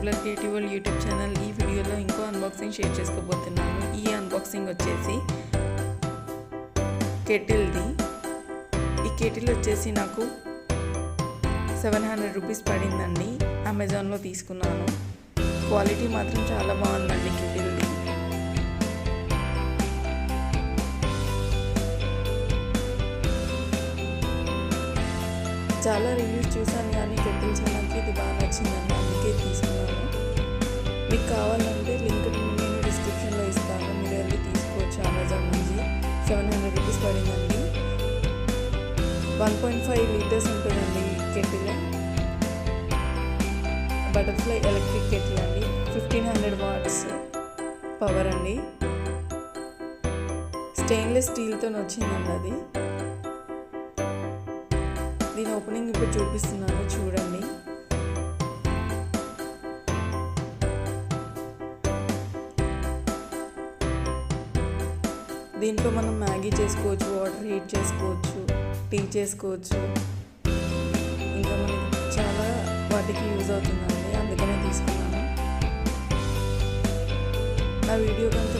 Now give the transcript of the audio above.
Regular creative world YouTube channel. ఈ వీడియోలో ఇంకో అన్బాక్సింగ్ షేర్ చేసుకోబోతున్నాను. ఈ అన్బాక్సింగ్ వచ్చేసి కెటిల్ది. ఈ కెటిల్ వచ్చేసి నాకు 700 రూపీస్ పడిందండి. అమెజాన్లో తీసుకున్నాను. క్వాలిటీ మాత్రం చాలా బాగుందండి కెటిల్ది. చాలా రివ్యూస్ చూసాను కానీ కెటిల్స్ నాకు ఇది బాగా నచ్చిందండి, అందుకే తీసుకున్నాను. మీకు కావాలంటే లింక్ నేను డిస్క్రిప్షన్లో ఇస్తాను, మీరు వెళ్ళి తీసుకోవచ్చు. అమెజాన్ నుంచి 700 రూపీస్ పడిందండి. 1.5 లీటర్స్ ఉంటుందండి కెటిల్. బటర్ఫ్లై ఎలక్ట్రిక్ కెటిల్ అండి. 1500 వాట్స్ పవర్ అండి. స్టెయిన్లెస్ స్టీల్తో వచ్చిందండి అది. దీని ఓపెనింగ్ ఇప్పుడు చూపిస్తున్నాను, చూడండి. దీంట్లో మనం మ్యాగీ చేసుకోవచ్చు, వాటర్ హీట్ చేసుకోవచ్చు, టీ చేసుకోవచ్చు. ఇంకా మనకి చాలా వాటికి యూజ్ అవుతుందండి, అందుకనే తీసుకున్నాను. నా వీడియో కనుక